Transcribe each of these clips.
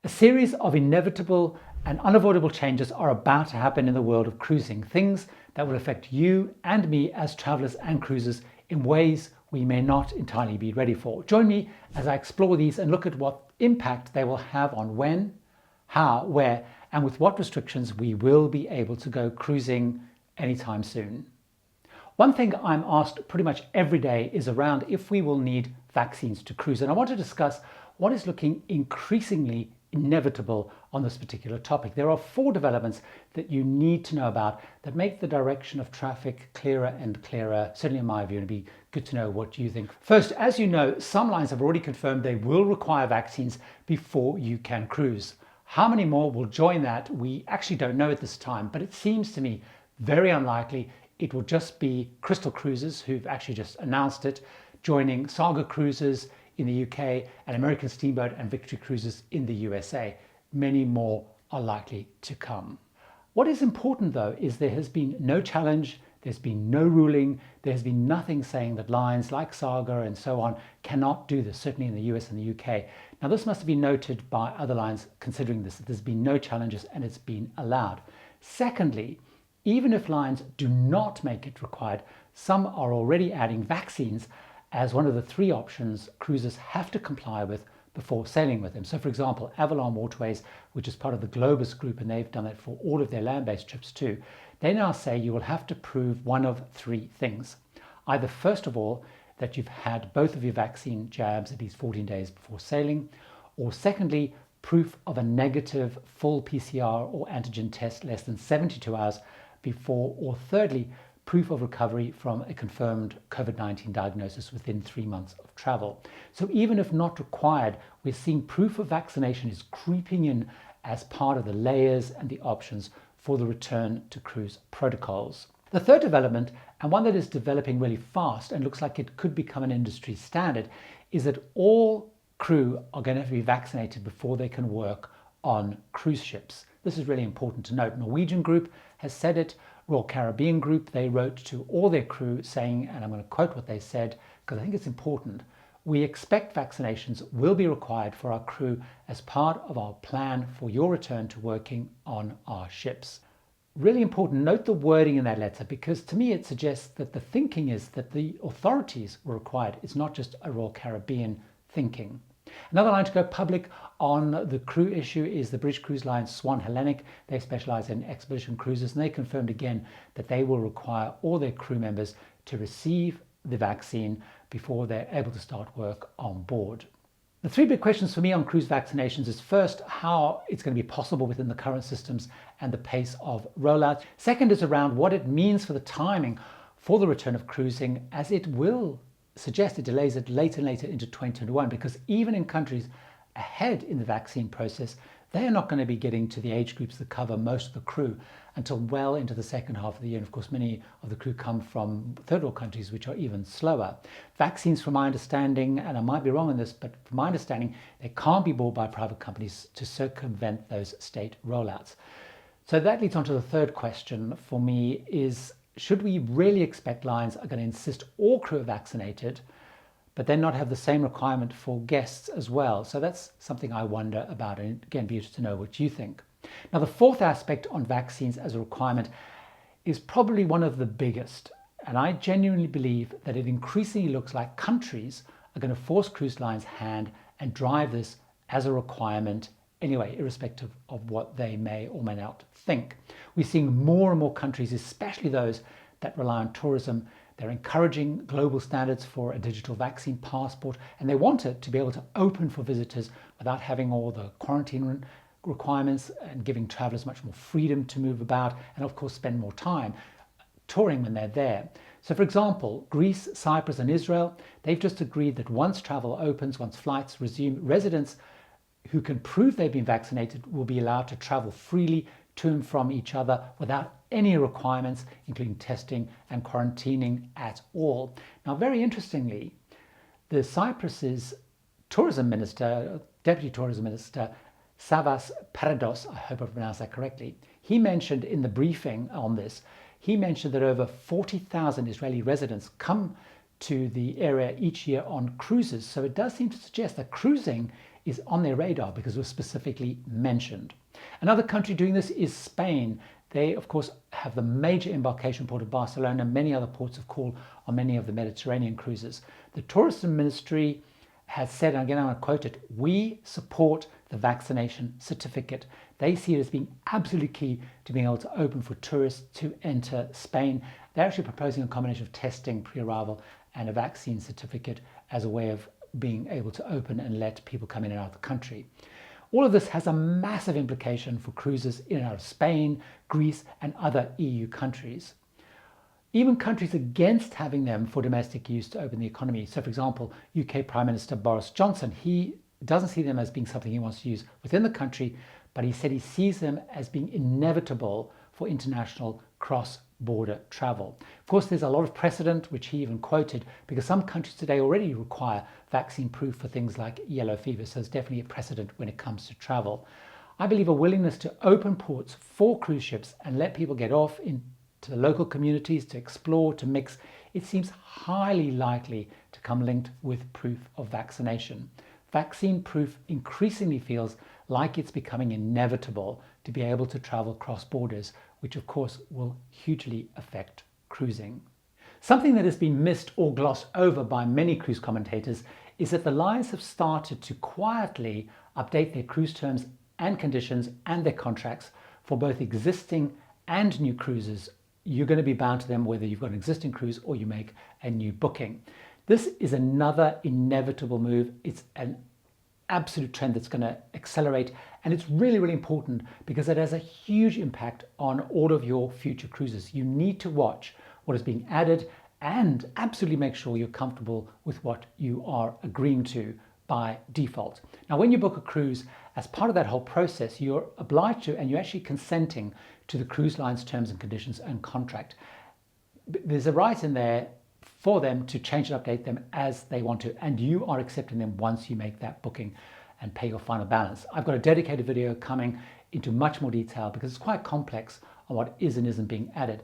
A series of inevitable and unavoidable changes are about to happen in the world of cruising, things that will affect you and me as travelers and cruisers in ways we may not entirely be ready for. Join me as I explore these and look at what impact they will have on when, how, where, and with what restrictions we will be able to go cruising anytime soon. One thing I'm asked pretty much every day is around if we will need vaccines to cruise, and I want to discuss what is looking increasingly inevitable on this particular topic. There are 4 developments that you need to know about that make the direction of traffic clearer and clearer, certainly in my view, and it'd be good to know what you think. First, as you know, some lines have already confirmed they will require vaccines before you can cruise. How many more will join that? We actually don't know at this time, but it seems to me very unlikely it will just be Crystal Cruises, who've actually just announced it, joining Saga Cruises in the UK and American Steamboat and Victory Cruises in the USA. Many more are likely to come. What is important though is there has been no challenge, there's been no ruling, there's been nothing saying that lines like Saga and so on cannot do this, certainly in the US and the UK. Now this must have been noted by other lines considering this, that there's been no challenges and it's been allowed. Secondly, even if lines do not make it required, some are already adding vaccines as one of the 3 options cruisers have to comply with before sailing with them. So for example, Avalon Waterways, which is part of the Globus group, and they've done that for all of their land-based trips too, they now say you will have to prove one of 3 things. Either first of all, that you've had both of your vaccine jabs at least 14 days before sailing, or secondly, proof of a negative full PCR or antigen test less than 72 hours before, or thirdly, proof of recovery from a confirmed COVID-19 diagnosis within 3 months of travel. So even if not required, we're seeing proof of vaccination is creeping in as part of the layers and the options for the return to cruise protocols. The third development, and one that is developing really fast and looks like it could become an industry standard, is that all crew are going to have to be vaccinated before they can work on cruise ships. This is really important to note. Norwegian Group has said it. Royal Caribbean Group, they wrote to all their crew saying, and I'm going to quote what they said because I think it's important, "We expect vaccinations will be required for our crew as part of our plan for your return to working on our ships." Really important, note the wording in that letter because to me it suggests that the thinking is that the authorities were required. It's not just a Royal Caribbean thinking. Another line to go public on the crew issue is the British cruise line Swan Hellenic. They specialize in expedition cruises and they confirmed again that they will require all their crew members to receive the vaccine before they're able to start work on board. The 3 big questions for me on cruise vaccinations is first, how it's going to be possible within the current systems and the pace of rollout. Second is around what it means for the timing for the return of cruising, as it will suggest it delays it later and later into 2021 because even in countries ahead in the vaccine process, they are not going to be getting to the age groups that cover most of the crew until well into the second half of the year. And of course, many of the crew come from third world countries, which are even slower. Vaccines, from my understanding, and I might be wrong on this, but from my understanding, they can't be bought by private companies to circumvent those state rollouts. So that leads on to the third question for me is, should we really expect lines are going to insist all crew are vaccinated, but then not have the same requirement for guests as well? So that's something I wonder about, and again, be interested to know what you think. Now, the fourth aspect on vaccines as a requirement is probably one of the biggest, and I genuinely believe that it increasingly looks like countries are going to force cruise lines' hand and drive this as a requirement anyway, irrespective of what they may or may not think. We're seeing more and more countries, especially those that rely on tourism, they're encouraging global standards for a digital vaccine passport, and they want it to be able to open for visitors without having all the quarantine requirements and giving travelers much more freedom to move about and of course spend more time touring when they're there. So for example, Greece, Cyprus and Israel, they've just agreed that once travel opens, once flights resume, residents who can prove they've been vaccinated will be allowed to travel freely to and from each other without any requirements, including testing and quarantining at all. Now, very interestingly, the Cyprus's tourism minister, deputy tourism minister, Savas Parados, I hope I pronounced that correctly, he mentioned in the briefing on this, he mentioned that over 40,000 Israeli residents come to the area each year on cruises. So it does seem to suggest that cruising is on their radar because it was specifically mentioned. Another country doing this is Spain. They, of course, have the major embarkation port of Barcelona, many other ports of call on many of the Mediterranean cruises. The tourism ministry has said, and again I want to quote it, "We support the vaccination certificate." They see it as being absolutely key to being able to open for tourists to enter Spain. They're actually proposing a combination of testing pre-arrival and a vaccine certificate as a way of being able to open and let people come in and out of the country. All of this has a massive implication for cruises in and out of Spain, Greece, and other EU countries. Even countries against having them for domestic use to open the economy. So, for example, UK Prime Minister Boris Johnson, he doesn't see them as being something he wants to use within the country, but he said he sees them as being inevitable for international cross-border travel. Of course, there's a lot of precedent, which he even quoted, because some countries today already require vaccine proof for things like yellow fever, so there's definitely a precedent when it comes to travel. I believe a willingness to open ports for cruise ships and let people get off into the local communities to explore, to mix, it seems highly likely to come linked with proof of vaccination. Vaccine proof increasingly feels like it's becoming inevitable to be able to travel cross borders, which of course will hugely affect cruising. Something that has been missed or glossed over by many cruise commentators is that the lines have started to quietly update their cruise terms and conditions and their contracts for both existing and new cruises. You're going to be bound to them whether you've got an existing cruise or you make a new booking. This is another inevitable move. It's an absolute trend that's going to accelerate, and it's really, really important because it has a huge impact on all of your future cruises. You need to watch what is being added and absolutely make sure you're comfortable with what you are agreeing to by default. Now, when you book a cruise, as part of that whole process, you're obliged to, and you're actually consenting to the cruise line's terms and conditions and contract. There's a right in there for them to change and update them as they want to, and you are accepting them once you make that booking and pay your final balance. I've got a dedicated video coming into much more detail because it's quite complex on what is and isn't being added.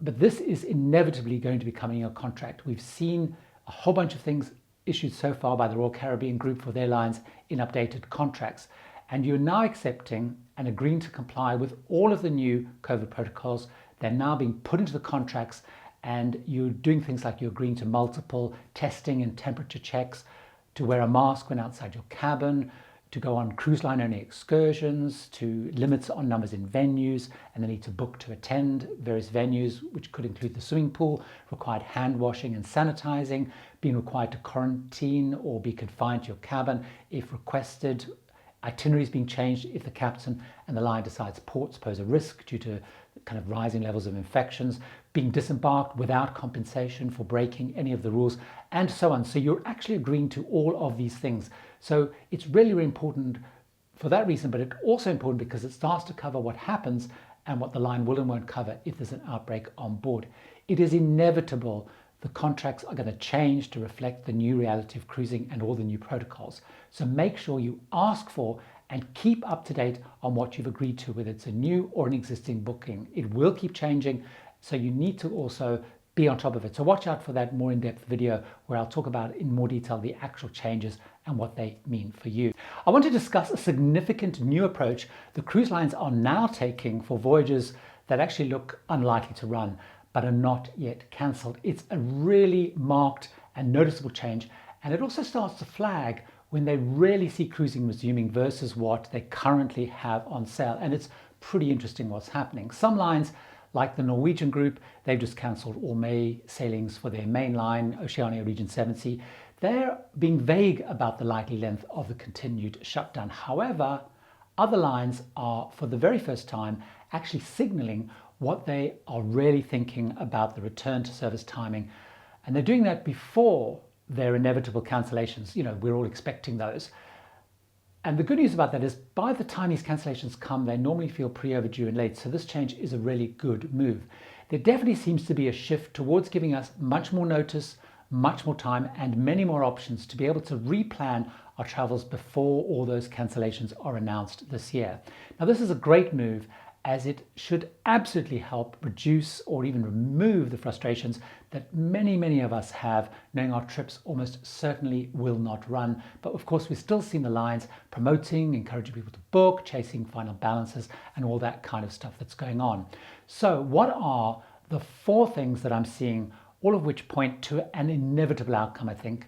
But this is inevitably going to be coming in your contract. We've seen a whole bunch of things issued so far by the Royal Caribbean Group for their lines in updated contracts, and you're now accepting and agreeing to comply with all of the new COVID protocols. They're now being put into the contracts, and you're doing things like you're agreeing to multiple testing and temperature checks, to wear a mask when outside your cabin, to go on cruise line only excursions, to limits on numbers in venues, and the need to book to attend various venues, which could include the swimming pool, required hand washing and sanitizing, being required to quarantine or be confined to your cabin if requested, itineraries being changed if the captain and the line decides ports pose a risk due to kind of rising levels of infections, being disembarked without compensation for breaking any of the rules, and so on. So you're actually agreeing to all of these things. So it's really, really important for that reason, but it's also important because it starts to cover what happens and what the line will and won't cover if there's an outbreak on board. It is inevitable the contracts are going to change to reflect the new reality of cruising and all the new protocols. So make sure you ask for and keep up to date on what you've agreed to, whether it's a new or an existing booking. It will keep changing, so you need to also be on top of it. So watch out for that more in-depth video where I'll talk about in more detail the actual changes and what they mean for you. I want to discuss a significant new approach the cruise lines are now taking for voyages that actually look unlikely to run but are not yet cancelled. It's a really marked and noticeable change, and it also starts to flag when they really see cruising resuming versus what they currently have on sale. And it's pretty interesting what's happening. Some lines, like the Norwegian group, they've just cancelled all May sailings for their main line, Oceania Region 7C. They're being vague about the likely length of the continued shutdown. However, other lines are, for the very first time, actually signalling what they are really thinking about the return to service timing. And they're doing that before their inevitable cancellations. You know, we're all expecting those. And the good news about that is by the time these cancellations come, they normally feel pre-overdue and late. So this change is a really good move. There definitely seems to be a shift towards giving us much more notice, much more time, and many more options to be able to replan our travels before all those cancellations are announced this year. Now, this is a great move, as it should absolutely help reduce or even remove the frustrations that many of us have, knowing our trips almost certainly will not run. But of course, we've still seen the lines promoting, encouraging people to book, chasing final balances, and all that kind of stuff that's going on. So what are the 4 things that I'm seeing, all of which point to an inevitable outcome, I think,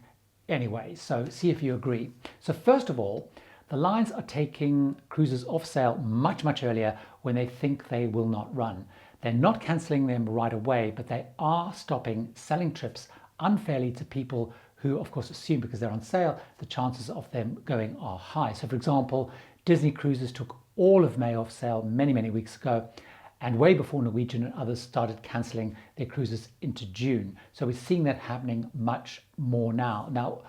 anyway? So see if you agree. So first of all, the lines are taking cruises off sale much earlier when they think they will not run. They're not cancelling them right away, but they are stopping selling trips unfairly to people who, of course, assume because they're on sale, the chances of them going are high. So, for example, Disney Cruises took all of May off sale many weeks ago, and way before Norwegian and others started cancelling their cruises into June. So we're seeing that happening much more now. Now,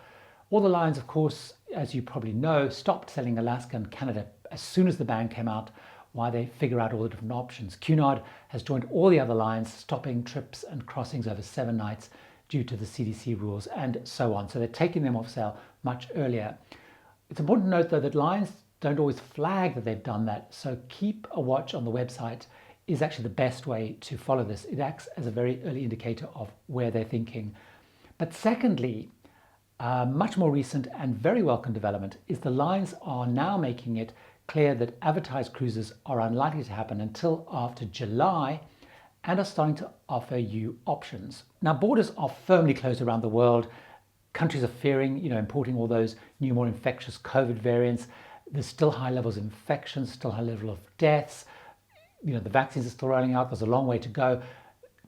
all the lines, of course, as you probably know, stopped selling Alaska and Canada as soon as the ban came out, while they figure out all the different options. Cunard has joined all the other lines, stopping trips and crossings over 7 nights due to the CDC rules and so on. So they're taking them off sale much earlier. It's important to note, though, that lines don't always flag that they've done that. So keep a watch on the website is actually the best way to follow this. It acts as a very early indicator of where they're thinking. But secondly, much more recent and very welcome development is the lines are now making it clear that advertised cruises are unlikely to happen until after July and are starting to offer you options. Now, borders are firmly closed around the world. Countries are fearing, importing all those new, more infectious COVID variants. There's still high levels of infections, still high level of deaths. The vaccines are still rolling out. There's a long way to go.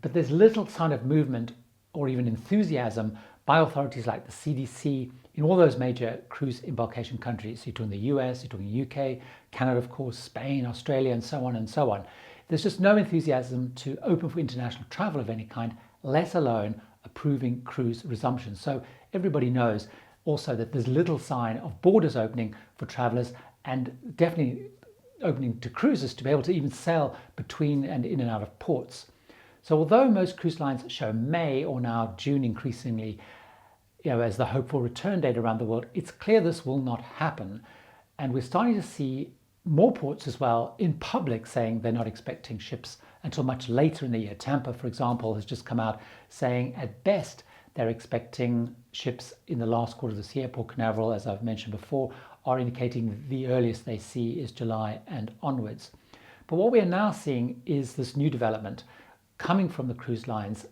But there's little sign of movement or even enthusiasm by authorities like the CDC in all those major cruise embarkation countries. So you're talking the US, you're talking UK, Canada, of course, Spain, Australia, and so on and so on. There's just no enthusiasm to open for international travel of any kind, let alone approving cruise resumption. So everybody knows also that there's little sign of borders opening for travelers, and definitely opening to cruises to be able to even sail between and in and out of ports. So although most cruise lines show May or now June increasingly as the hopeful return date around the world, it's clear this will not happen. And we're starting to see more ports as well in public saying they're not expecting ships until much later in the year. Tampa, for example, has just come out saying at best they're expecting ships in the last quarter of this year. Port Canaveral, as I've mentioned before, are indicating the earliest they see is July and onwards. But what we are now seeing is this new development coming from the cruise lines,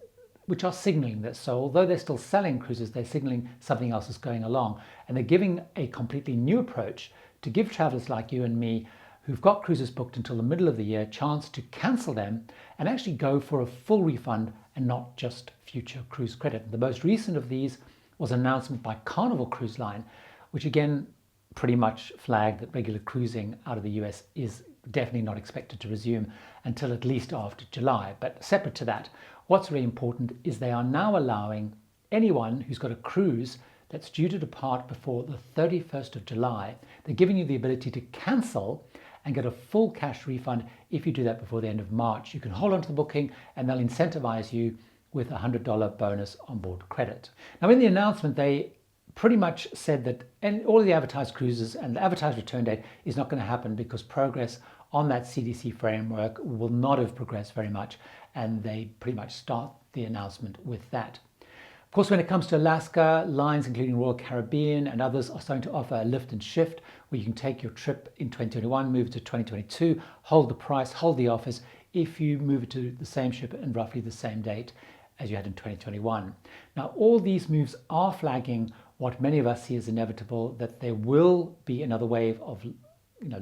which are signaling this. So although they're still selling cruises, they're signaling something else is going along. And they're giving a completely new approach to give travelers like you and me who've got cruises booked until the middle of the year a chance to cancel them and actually go for a full refund and not just future cruise credit. The most recent of these was an announcement by Carnival Cruise Line, which again pretty much flagged that regular cruising out of the US is definitely not expected to resume until at least after July. But separate to that, what's really important is they are now allowing anyone who's got a cruise that's due to depart before the 31st of July, they're giving you the ability to cancel and get a full cash refund if you do that before the end of March. You can hold on to the booking and they'll incentivize you with a $100 bonus onboard credit. Now, in the announcement, they pretty much said that all of the advertised cruises and the advertised return date is not going to happen because progress on that CDC framework will not have progressed very much, and they pretty much start the announcement with that. Of course, when it comes to Alaska, lines including Royal Caribbean and others are starting to offer a lift and shift where you can take your trip in 2021, move it to 2022, hold the price, hold the offers if you move it to the same ship and roughly the same date as you had in 2021. Now, all these moves are flagging what many of us see as inevitable, that there will be another wave of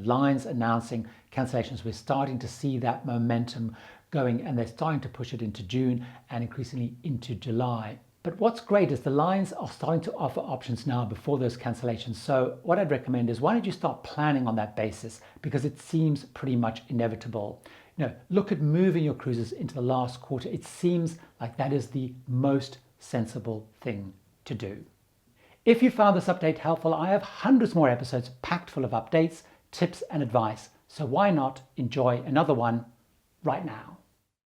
lines announcing cancellations. We're starting to see that momentum going, and they're starting to push it into June and increasingly into July. But what's great is the lines are starting to offer options now before those cancellations. So what I'd recommend is, why don't you start planning on that basis, because it seems pretty much inevitable. Look at moving your cruises into the last quarter. It seems like that is the most sensible thing to do. If you found this update helpful, I have hundreds more episodes packed full of updates, tips and advice. So why not enjoy another one right now?